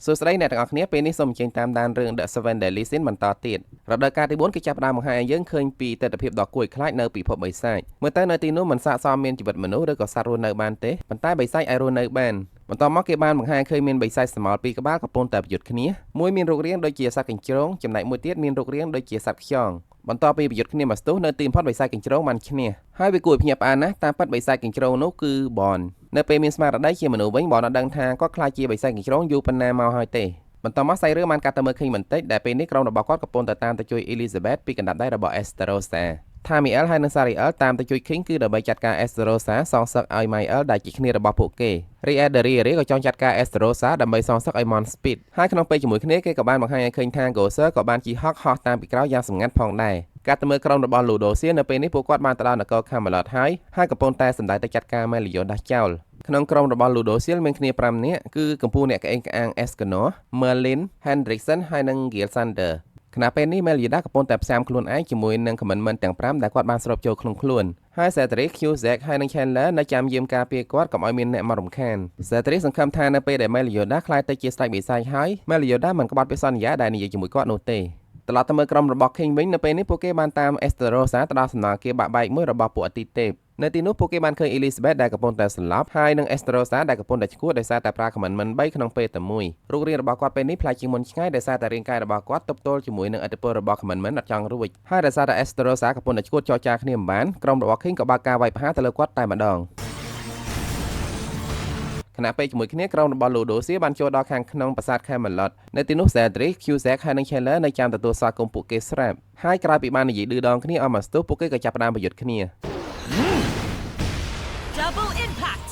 សួស្តីអ្នកទាំងអស់គ្នាពេលនេះសូមអញ្ជើញតាមដានរឿង The Seven Deadly Sins បន្តទៀតរដូវកាលទី4គឺចាប់ផ្ដើមបង្ហាញឲ្យយើងឃើញពីទស្សនវិជ្ជាដ៏គួរឲ្យខ្លាចនៅពិភពបិសាចមើលទៅនៅទីនោះមិនស័ក្តិសមមានជីវិតមនុស្សឬក៏សត្វរស់នៅបានទេប៉ុន្តែបិសាចអាចរស់នៅបានបន្ទាប់មកគេបានបង្ហាញឃើញមានបិសាចស្មោលពីរក្បាលកំពុងតែប្រយុទ្ធគ្នាមួយមានរូបរាងដូចជាសត្វកញ្ជ្រោងចំណែកមួយទៀតមានរូបរាងដូចជាសត្វខ្យងបន្ទាប់ពីប្រយុទ្ធគ្នាមកស្ទុះនៅទីបំផុតបិសាចកញ្ជ្រោងបានឈ្នះហើយវាគួរឲ្យភ្ញាក់ផ្អើលណាស់តាមពិតបិសាចកញ្ជ្រោងនោះគឺបននៅពេលមានស្មារតីជាមនុស្សវិញបនអត់ដឹងថាគាត់ខ្លាចជាបិសាចកញ្ជ្រោងយូរប៉ុណ្ណាមកហើយទេបន្តមកសាច់រឿងបានកាត់ទៅមើលឃើញបន្តិចដែលពេលនេះក្រុមរបស់គាត់កំពុងតែតាមទៅជួយ Elizabeth ពីកណ្ដាប់ដៃរបស់ Esterosa Thamiel ហើយនិង Sariel តាមទៅជួយ King គឺដើម្បីចាត់ការ Esterosa សងសឹកឲ្យ Miel ដែលជាគ្នារបស់ពួកគេរីឯ Dariere ក៏ចង់ចាត់ការ Esterosa ដើម្បីសងសឹកឲ្យ Monspeed ហើយក្នុងពេលជាមួយគ្នាគេក៏បានបង្ហាញឲ្យឃើញថា Gozer ក៏បានជិះហុកហោះតាមពីក្រោយយ៉ាងសម្ងាត់ផងដែរការទៅមើលក្រុមរបស់ Ludosia នៅពេលនេះពួកគាត់បានទៅដល់នគរ Camelot ហើយកំពុងតែសម្ដៅទៅចាត់ការ Meliodas ចោលក្នុងក្រុមរបស់ Ludosia មានគ្នា5នាក់គឺកម្ពុជាអ្នកក្អេងក្អាង Escanor Merlin Hendrickson ហើយនិង Gilsanderខណៈពេលនេះ Meliodas កំពុងតែផ្សាំខ្លួនឯងជាមួយនឹង Commandment ទាំង5ដែលគាត់បានស្រូបចូលក្នុងខ្លួនហើយ Cedric, Cusack ហើយនិង Chandler នៅចាំយាមការពារគាត់កុំឲ្យមានអ្នកមករំខាន Cedric សង្ឃឹមថានៅពេលដែល Meliodas ខ្លាយទៅជាស្ដេចបិសាចហើយ Meliodas មិនក្បត់ពីសន្យាដែលនិយាយជាមួយគាត់នោះទេត្រឡប់ទៅមើលក្រុមរបស់ King វិញនៅពេលនេះពួកគេបានតាម Esterosa ទៅដល់សំណល់គារបាក់បែកមួយរបស់ពួកអតិទេពនៅទីនោះពួកគេបានឃើញ Elizabeth ដែលកំពុងតែស្លាប់ហើយនិង Esterosa ដែលកំពុងតែឈួតដោយសារតែប្រើ Commandment 3ក្នុងពេលតែមួយរូបរាងរបស់គាត់ពេលនេះប្លែកជាងមុនឆ្ងាយដោយសារតែរាងកាយរបស់គាត់ទប់ទល់ជាមួយនឹងឥទ្ធិពលរបស់ Commandment អត់ចង់រួចហើយដោយសារតែ Esterosa កំពុងតែឈួតចរចាគ្នាមិនបានក្រុមរបស់ King ក៏បើកការវាយប្រហារទៅលើគាត់តែម្ដងខណៈពេលជាមួយគ្នាក្រុមរបស់ Ludosia បានចូលដល់ខាងក្នុងប្រាសាទ Camelot នៅទីនោះ Cedric, Cusack ហើយនិង Chandler នៅចាំទទួលស្វាគមន៍ពួកគេស្រាប់ហើយក្រោយពីបាននិយាយឌឺដងគ្នាអស់មកស្ទុះពួកគេក៏ចាប់ផ្ដើមប្រយុទ្ធគ្នាDouble impact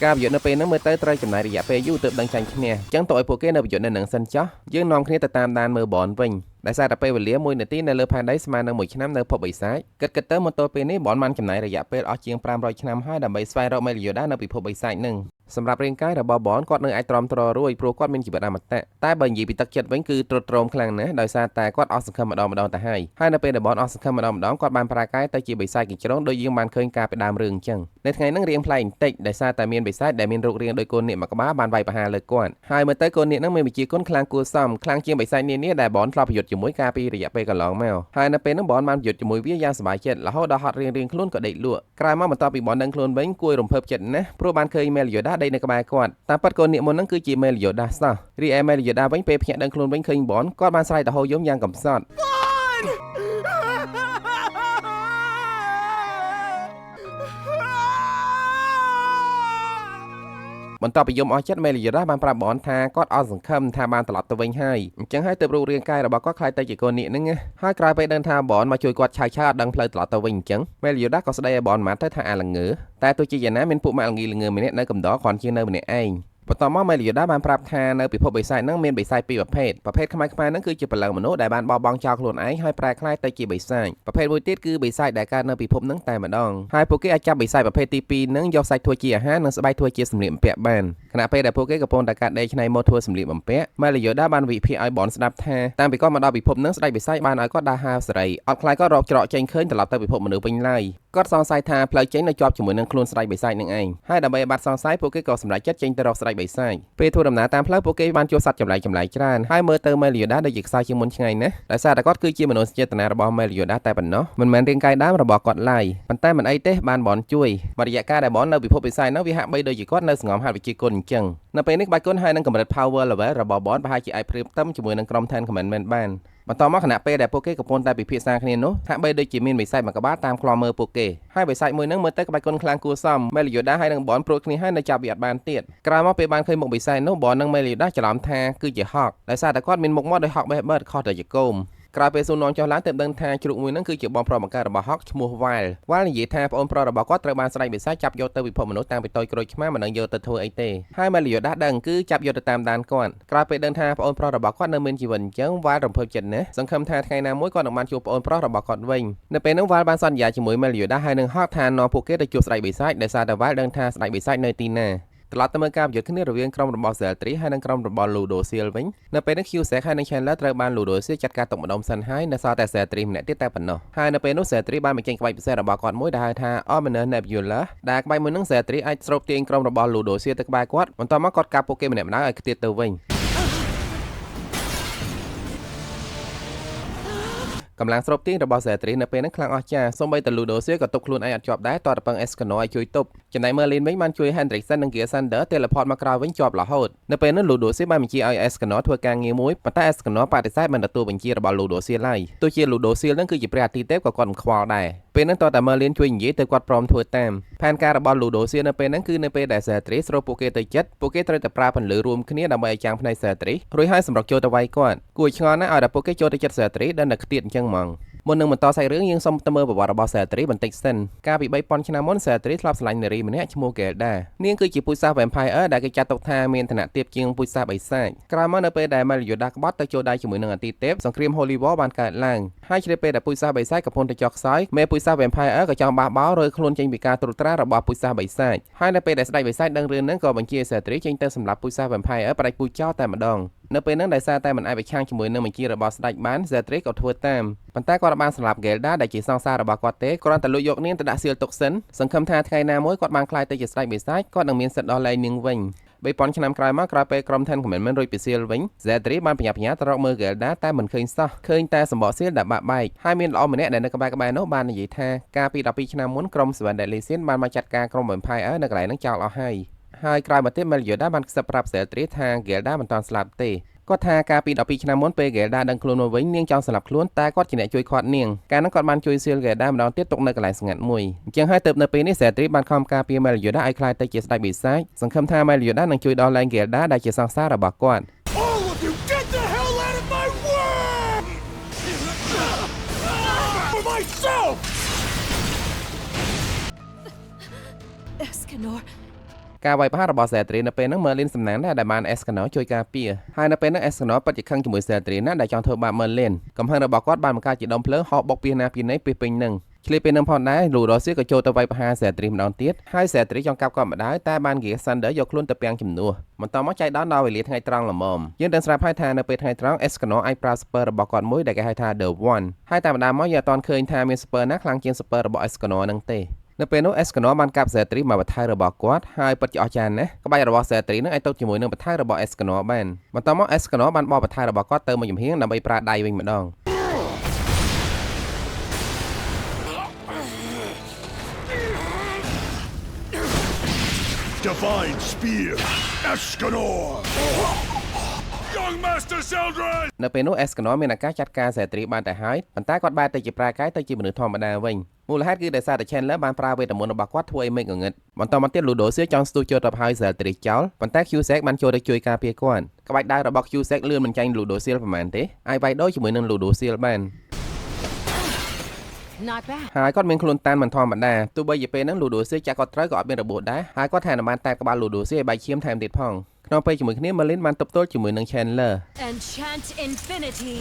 ការប្រយុទ្ធនៅពេលហ្នឹងមើលទៅត្រូវចំណាយរយៈពេលយូរទើបដឹងចាញ់ឈ្នះអញ្ចឹងទៅឲ្យពួកគេនៅប្រយុទ្ធនៅនឹងសិនចោះយើងនាំគ្នាទៅតាមដានមើលបនវិញដោយសារតែពេលវេលា1នាទីនៅលើផែនដីស្មើនឹង1ឆ្នាំនៅភពបិសាចគិតទៅមកទល់ពេលនេះបនបានចំណាយរយៈពេលអស់ជាង500ឆ្នាំហើយដើម្បីស្វែងរក Meliodas នៅពិភពបិសាចនឹងសម្រាប់រាងកាយរបស់បនគាត់នៅអាចទ្រាំទ្ររួយព្រោះគាត់មានជីវិតអមតៈតែបើនិយាយពីទឹកចិត្តវិញគឺទ្រុឌទ្រោមខ្លាំងណាស់ដោយសារតែគាត់អស់សង្ឃឹមម្ដងទៅហើយនៅពេលដែលបនអស់សង្ឃឹមម្ដងគាត់បានប្រែកាយទៅជាបិសាចកញ្ជ្រោងដូចយើងបានឃើញការពីដើមរឿងអញ្ចឹងនៅថ្ងៃហ្នឹងរៀងប្លែកបន្តិចដោយសារតែមានបិសាចដែលមានរូបរាងដូចកូននាគមួយក្បាលបានវាយប្រហារលើគាត់ហើយមើលទៅកូននាគហ្នឹងមានវិជាគុណខ្លាំងគួរសមខ្លាំងជាងបិសាចនានាដែលបនធ្លាប់ប្រយុទ្ធជាមួយកាលពីរយៈពេលកន្លងមកហើយនៅពេលហ្នឹងបនបានប្រយុទ្ធជាមួយវាយ៉ាងសប្បាយចិត្តរហូតដល់ហត់រៀងខ្លួនក៏ដេកលក់ក្រោយមកបន្ទាប់ពីបនដឹងខ្លួនវិញគួររំភើបចិត្តណាស់ព្រោះបានឃើញ Meliodas ដេកនៅក្បែរគាត់តាមពិតកូននាគមុនហ្នឹងគឺជា Meliodas សោះរីឯ Meliodas វិញពេលភ្ញាក់ដឹងខ្លួនវិញឃើញបនគាត់បានស្រែកទៅហៅយំយ៉ាងកំសត់បន្ទាប់ពីយំអស់ចិត្ត Meliodas បានប្រាប់បនថាគាត់អត់សង្ឃឹមថាបានត្រឡប់ទៅវិញហើយអញ្ចឹងហើយទើបរូបរាងកាយរបស់គាត់ខ្លាយទៅជាកូននាគហ្នឹងហើយក្រោយពេលដឹងថាបនមកជួយគាត់ឆៅអត់ដឹងផ្លូវត្រឡប់ទៅវិញអញ្ចឹង Meliodas ក៏ស្ដីឲ្យបនម៉ាត់ទៅថាអាល្ងើតែទោះជាយ៉ាងណាមានពួកម៉ាក់ល្ងីម្នាក់នៅកំដរគ្រាន់ជានៅម្នាក់ឯងបន្ទាប់មក Meliodas បានប្រាប់ថានៅពិភពបិសាចហ្នឹងមានបិសាចពីរប្រភេទខ្មែរហ្នឹងគឺជាបល្ល័ងមនុស្សដែលបានបោះបង់ចោលខ្លួនឯងហើយប្រែក្លាយទៅជាបិសាចប្រភេទមួយទៀតគឺបិសាចដែលកើតនៅពិភពហ្នឹងតែម្ដងហើយពួកគេអាចចាប់បិសាចប្រភេទទី2ហ្នឹងយកសាច់ធ្វើជាអាហារនិងស្បែកធ្វើជាសម្លៀកបំពាក់បានខណៈពេលដែលពួកគេកំពុងតែកាត់ដេរច្នៃម៉ូដធ្វើសម្លៀកបំពាក់ Meliodas បានវិភាគឲ្យបនស្ដាប់ថាតាមពីគាត់មកដល់ពិភពហ្នឹងស្ដេចបិសាចបានឲ្យគាត់ដើរហើរសេរីអត់ខ្លាចគាត់រកច្រកចេញឃើញត្រឡប់ទៅពិភពមនុស្សវិញឡើយគាត់សង្ស័យថាផ្លូវចេញនៅជាប់ជាមួយនឹងខ្លួនស្ដេចបិសាចនឹងឯងហើយដើម្បីឲ្យបាត់សង្ស័យពួកគេក៏សម្រេចចិត្តចេញទៅរកស្ដេចបិសាចពេលធ្វើដំណើរតាមផ្លូវពួកគេបានជួបសត្វចម្លែកច្រើនហើយមើលទៅ Meliodas ដូចជាខ្សោយជាងមុនឆ្ងាយណាស់ដោយសារតែគាត់គឺជាមនោសញ្ចេតនារបស់ Meliodas តែប៉ុណ្ណោះមិនមែនរាងកាយដើមរបស់គាត់ឡើយប៉ុន្តែមិនអីទេបានបនជួយបរិយាកាសដែលបននៅពិភពបិសាចនោះវាហាក់បីដូចជាគាត់នៅស្ងំហាត់វិជាគុណអញ្ចឹងនៅពេលនេះក្បាច់គុណហើយនឹងកម្រិត power level របស់បនប្រហែលជាអាចព្រៀបផ្ទឹមជាមួយនឹងក្រុម Ten Commandment បានបន្តមកខណៈពេលដែលពួកគេកំពុងតែពិភាក្សាគ្នានោះហាក់បីដូចជាមានបិសាចមួយក្បាលតាមឃ្លាំមើលពួកគេហើយបិសាចមួយហ្នឹងមើលទៅក្បាច់គុណខ្លាំងគួរសម Meliodas ហើយនឹងបនព្រួតគ្នាហើយនៅចាប់វាអត់បានទៀតក្រោយមកពេលបានឃើញមុខបិសាចនោះបននិង Meliodas ច្រឡំថាគឺជាហុកដោយសារតែគាត់មានមុខមាត់ដូចហុកបេះបឺតខុសទៅជាគោមក្រោយពេលស៊ូនងចុះឡើងទើបដឹងថាជ្រូកមួយហ្នឹងគឺជាបងប្រុសបង្កើតរបស់ហុកឈ្មោះវ៉ាល់និយាយថាប្អូនប្រុសរបស់គាត់ត្រូវបានស្ដេចបិសាចចាប់យកទៅពិភពមនុស្សតាំងពីតូចក្រូចឆ្មាមិននឹងយកទៅធ្វើអីទេហើយ Meliodas ដឹងគឺចាប់យកទៅតាមដានគាត់ក្រោយពេលដឹងថាប្អូនប្រុសរបស់គាត់នៅមានជីវិតអញ្ចឹងវ៉ាល់រំភើបចិត្តណាស់សង្ឃឹមថាថ្ងៃណាមួយគាត់នឹងបានជួបប្អូនប្រុសរបស់គាត់វិញនៅពេលហ្នឹងវ៉ាល់បានសន្យាជាមួយ Meliodas ហើយនឹងហុកថានាំពួកគេទៅជួបស្ដេចបិសាចដោយសារតែវ៉ាល់ដឹងថាស្ដេចបិសាចនៅទីណា ត្រឡប់ទៅមើលការប្រយុទ្ធគ្នារវាងក្រុមរបស់ Zeltri ហើយនិងក្រុមរបស់ Ludosil វិញនៅពេលនេះ Cusack ហើយនិង Chandler ត្រូវបាន Ludosil ចាត់ការទុកម្ដុំសិនហើយនៅសល់តែ Zeltri ម្នាក់ទៀតតែប៉ុណ្ណោះហើយនៅពេលនោះ Zeltri បានបញ្ចេញក្បាច់ពិសេសរបស់គាត់មួយដែលហៅថា Ominous Nebula ដែលក្បាច់មួយនឹង Zeltri អាចស្រូបទាញក្រុមរបស់ Ludosil ទៅក្បែរគាត់បន្ទាប់មកគាត់កាប់ពួកគេម្នាក់ៗឲ្យខ្ទាតទៅវិញកម្លាំងស្រូបទាញរបស់ Zeltri នៅពេលហ្នឹងខ្លាំងអស្ចារ្យសូម្បីតែ Ludosil ក៏ទប់ខ្លួនឯងអត់ជាប់ដែរតើតពឹង Escanor ឲ្យជួយទប់ចំណែក Merlin វិញបានជួយ Hendrickson និង Geasander teleport មកក្រោយវិញជាប់រហូតនៅពេលនោះ Ludosil បានបញ្ជាឲ្យ Escanor ធ្វើការងារមួយប៉ុន្តែ Escanor បដិសេធមិនទទួលបញ្ជារបស់ Ludosil ឡើយទោះជា Ludosil នឹងគឺជាព្រះអាទិទេពក៏គាត់មិនខ្វល់ដែរពេលហ្នឹងតើតា Merlin ជួយនិយាយទៅគាត់ព្រមធ្វើតាមផែនការរបស់ Ludosil នៅពេលហ្នឹងគឺនៅពេលដែល Zeltri ស្រូបពួកគេទៅចិត្តពួកគេត្រូវតែប្រើពន្លឺរួមគ្នាដើម្បីឲ្យចាំងភ្នែក Zeltri រួចហើយសម្រុកចូលទៅវាយគាត់គួរឆ្ងល់ណាស់ឲ្យតែពួកគេចូលទៅចិត្ត Zeltri ដែលនៅខ្ទាតអញ្ចឹងហ្មងមុននឹងបន្តសាច់រឿងយើងសូមទៅមើលប្រវត្តិរបស់ Zeltri បន្តិចសិនកាលពី 3000 ឆ្នាំមុន Zeltri ធ្លាប់ស្រឡាញ់នារីម្នាក់ឈ្មោះ Gelda នាងគឺជាពូជសាសន៍ Vampire ដែលគេចាត់ទុកថាមានឋានៈទាបជាងពូជសាសន៍បិសាចក្រោយមកនៅពេលដែល Meliodas ក្បត់ទៅចូលដៃជាមួយនឹងអាទិទេពសង្គ្រាម Holy War បានកើតឡើងហើយជ្រាបពេលដែលពូជសាសន៍បិសាចកំពុងតែចុះខ្សោយមេពូជសាសន៍ Vampire ក៏ចង់បះបោររើខ្លួនចេញពីការត្រួតត្រារបស់ពូជសាសន៍បិសាចហើយនៅពេលដែលស្ដេចបិសាចដឹងរឿងហ្នឹងក៏បញ្ជា Zeltri ចេញទៅសម្លាប់ពូជសាសន៍ Vampire ផ្ដាច់ពូជចោលតែម្ដងនៅពេលហ្នឹងដោយសារតែមិនអាចប្រឆាំងជាមួយនឹងបញ្ជារបស់ស្ដេចបាន Zeltri ក៏ធ្វើតាមប៉ុន្តែគាត់បានសម្លាប់ Gelda ដែលជាសង្សាររបស់គាត់ទេគ្រាន់តែលួចយកនាងទៅដាក់សៀលទុកសិនសង្ឃឹមថាថ្ងៃណាមួយគាត់បានក្លាយទៅជាស្ដេចបិសាចគាត់នឹងមានសិទ្ធិដោះលែងនាងវិញ3000 ឆ្នាំក្រោយមកក្រោយពេលក្រុម Ten Commandments រួចពីសៀលវិញ Zeltri បានបញ្ញាទៅរកមើល Gelda តែមិនឃើញសោះឃើញតែសម្បកសៀលដែលបាក់បែកហើយមានល្អម្នាក់ដែលនៅក្បែរនោះបាននិយាយថាកាលពី12ឆ្នាំមុនក្រុម Seven Deadly Sins បានមកចាត់ការក្រុម Vampire នៅកន្លែងហ្នឹងចោលអស់ហើយក្រោយមកទៀត Meliodas បានខ្សឹបប្រាប់ Zeltri ថា Gelda មិនទាន់ស្លាប់ទេគាត់ថាកាលពី12ឆ្នាំមុនពេល Gelda ដឹងខ្លួនមកវិញនាងចង់ស្លាប់ខ្លួនតែគាត់ជាអ្នកជួយឃាត់នាងកាលនោះគាត់បានជួយសៀល Gelda ម្ដងទៀតទុកនៅកន្លែងស្ងាត់មួយអញ្ចឹងហើយទើបនៅពេលនេះ Zeltri បានខំការពារ Meliodas ឲ្យក្លាយទៅជាស្ដេចបិសាចសង្ឃឹមថា Meliodas នឹងជួយដោះលែង Gelda ដែលជាសង្សាររបស់គាត់ All of you get the hell out of my way! For myself! Escanor ការវាយប្រហាររបស់ Zeltri នៅពេលហ្នឹង Merlin សំណាងដែរដែលបាន Escanor ជួយការពារហើយនៅពេលហ្នឹង Escanor ពិតជាខឹងជាមួយ Zeltri ណាស់ដែលចង់ធ្វើបាប Merlin កំហឹងរបស់គាត់បានបង្កើតជាដុំភ្លើងហោះបុកពីណាពីណីពីពេញហ្នឹងឆ្លៀតពេលនឹងផងដែរ Ludosil ក៏ចូលទៅវាយប្រហារ Zeltri ម្ដងទៀតហើយ Zeltri ចង់កាប់គាត់ម្ដងតែបាន Geasander យកខ្លួនទៅពាំងជំនួសបន្តមកចៃដន្យដល់វេលាថ្ងៃត្រង់ល្មមយើងដឹងស្រាប់ហើយថានៅពេលថ្ងៃត្រង់ Escanor អាចប្រើ Spur របស់គាត់មួយដែលគេហៅថា The One ហើយតែម្ដងមកយើងអត់ទាន់ឃើញថាមាន Spur ណាខ្លាំងជាង Spur របស់ Escanor ហ្នឹងទេនៅពេលនោះ Escanor បានកាប់ Zeltri មកបន្ថែរបស់គាត់ហើយពិតជាអស្ចារ្យណាស់ក្បាច់របស់ Zeltri នឹងអាចទៅជាមួយនឹងបន្ថែរបស់ Escanor បានបន្តមក Escanor បានបោះបន្ថែរបស់គាត់ទៅមួយចំហៀងដើម្បីប្រើដៃវិញម្ដងDivine Spear! Escanor! Young Master Zeldris! នៅពេលនោះ Escanor មានឱកាសចាត់ការ Zeltri បានទៅហើយប៉ុន្តែគាត់បែរទៅជាប្រែកាយទៅជាមនុស្សធម្មតាវិញមូលហេតុគឺដោយសារតែ Chandler បានប្រើវេទមន្តរបស់គាត់ធ្វើឲ្យមេឃងងឹតបន្តមកទៀត Ludosil ចង់ស្ទុះចូលទៅហើយ Zeltri ចោលប៉ុន្តែ Cusack បានចូលទៅជួយការពារគាត់ក្បាច់ដៃរបស់ Cusack លឿនមិនចាញ់ Ludosil ប្រហែលទេអាចវាយដូរជាមួយនឹង Ludosil បានNot bad ហើយគាត់មានខ្លួនតានមិនធម្មតាទោះបីជាពេលហ្នឹង Ludosil ចាក់គាត់ត្រូវក៏អត់មានរបួសដែរហើយគាត់ថែមបានតែក្បាល Ludosil ឲ្យបែកឈាមថែមទៀតផងក្នុងពេលជាមួយគ្នា Merlin បានទប់ទល់ជាមួយនឹង Chandler Enchant Infinity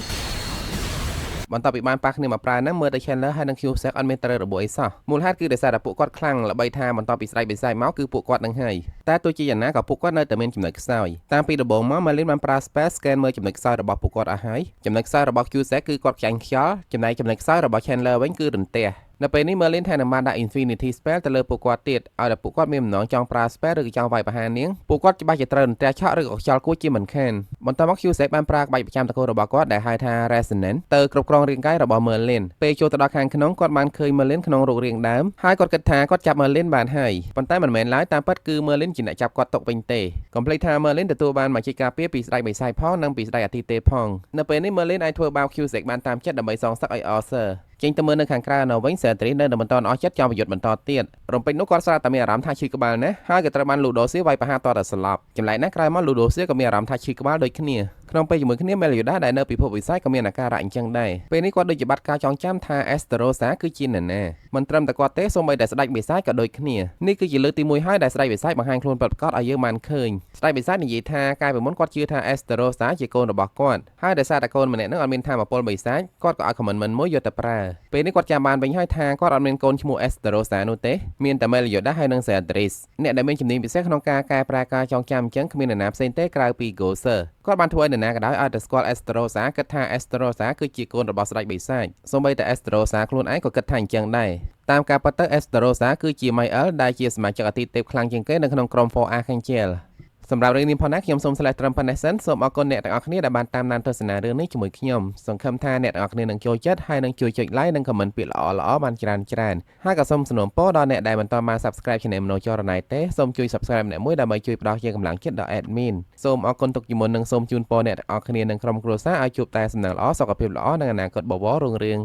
បន្ទាប់ពីបានប៉ះគ្នាមកប្រើហ្នឹងមើលទៅ Chandler ហើយនិង Cusack អត់មានត្រូវរបួសអីសោះមូលហេតុគឺដោយសារតែពួកគាត់ខ្លាំងល្បីថាបន្ទាប់ពីស្ដេចបិសាចមកគឺពួកគាត់នឹងហើយតែទោះជាយ៉ាងណាក៏ពួកគាត់នៅតែមានចំណុចខ្សោយតាមពីដំបូងមក Merlin បានប្រើ spell scan មើលចំណុចខ្សោយរបស់ពួកគាត់អស់ហើយចំណុចខ្សោយរបស់ Cusack គឺគាត់ខ្ចាញ់ខ្យល់ចំណែកចំណុចខ្សោយរបស់ Chandler វិញគឺរន្ទះនៅពេលនេះ Merlin ថែមបានដាក់ Infinity Spell ទៅលើពួកគាត់ទៀតឲ្យតែពួកគាត់មានបំណងចង់ប្រើ spell ឬក៏ចង់វាយប្រហារនាងពួកគាត់ច្បាស់ជាត្រូវរន្ទះឆក់ឬក៏ខ្យល់គួចជាមិនខានបន្តមក Cusack បានប្រើក្បាច់ប្រចាំតកូលរបស់គាត់ដែលហៅថា Resonance ទៅគ្រប់គ្រងរាងកាយរបស់ Merlin ពេលចូលទៅដល់ខាងក្នុងគាត់បានឃើញ Merlin ក្នុងរូបរាងដើមហើយគាត់គិតថាគាត់ចាប់ Merlin បានហើយប៉ុន្តែមិនមែនឡើយតាមពិតគឺ Merlin ជាអ្នកចាប់គាត់ទុកវិញទេកុំភ្លេចថា Merlin ទទួលបានមកជាការពារពីស្ដេចបិសាចផងនិងពីស្ដេចអាទិទេពផងនៅពេលនេះ Merlin អាចធ្វើបាប Cusack បានតាមចិត្តដើម្បីសងសឹកឲ្យ Arthurចេញទៅមើលនៅខាងក្រៅនៅវិញ Zeltri នៅបន្តអស់ចិត្តចង់ប្រយុទ្ធបន្តទៀតរំពេចនោះគាត់ស្រាប់តែមានអារម្មណ៍ថាឈឺក្បាលណាស់ហើយក៏ត្រូវបាន Ludosil វាយប្រហារតតែស្លាប់ចម្លែកណាស់ក្រោយមក Ludosil ក៏មានអារម្មណ៍ថាឈឺក្បាលដូចគ្នា ក្នុងពេលជាមួយគ្នា Meliodas ដែលនៅពិភពវិស័យក៏មានអាការៈអញ្ចឹងដែរពេលនេះគាត់ដូចជាបាត់ការចងចាំថា Esterosa គឺជានរណាមិនត្រឹមតែគាត់ទេសូម្បីតែស្ដេចបិសាចក៏ដូចគ្នានេះគឺជាលើកទី1ហើយដែលស្ដេចបិសាចបង្ហាញខ្លួនពិតប្រាកដឲ្យយើងបានឃើញស្ដេចបិសាចនិយាយថាកាលពីមុនគាត់ជឿថា Esterosa ជាកូនរបស់គាត់ហើយដោយសារតែកូនម្នាក់នឹងអត់មានថាមពលបិសាចគាត់ក៏ឲ្យ commitment មួយយកទៅប្រើពេលនេះគាត់ចាំបានវិញហើយថាគាត់អត់មានកូនឈ្មោះ Esterosa នោះទេមានតែ Meliodas ហើយនិង Cedris អ្នកដែលមានជំនាញពិសេសក្នុងការកែប្រែការចងចាំអញ្ចឹងគ្មាននរណាផ្សេងទេក្រៅពី Gozer គាត់បានធ្វើឲ្យនរណាក៏ដោយឲ្យតែស្គាល់ Esterosa គិតថា Esterosa គឺជាកូនរបស់ស្ដេចបិសាចសូម្បីតែ Esterosa ខ្លួនឯងក៏គិតថាអញ្ចឹងដែរតាមការពិតទៅ Esterosa គឺជា Mael ដែលជាសមាជិកអាទិទេពខ្លាំងជាងគេនៅក្នុងក្រុម 4 Archangel សម្រាប់រឿងនេះផងណាខ្ញុំសូមឆ្លេះត្រឹមប៉ុណ្ណេះសិនសូមអរគុណអ្នកទាំងអស់គ្នាដែលបានតាមដានទស្សនារឿងនេះជាមួយខ្ញុំសង្ឃឹមថាអ្នកទាំងអស់គ្នានឹងចូលចិត្តហើយនឹងជួយចុច like និង comment ពាក្យល្អៗបានច្រើនហើយក៏សូមសំណូមពរដល់អ្នកដែលមិនទាន់បាន subscribe Channel មនោចរណៃទេសូមជួយ subscribe ម្នាក់មួយដើម្បីជួយផ្ដល់ជាកម្លាំងចិត្តដល់ admin សូមអរគុណទុកជាមុននិងសូមជូនពរអ្នកទាំងអស់គ្នានិងក្រុមគ្រួសារឲ្យជួបតែសំណាងល្អសុខភាពល្អនិងអនាគតបវររុងរឿង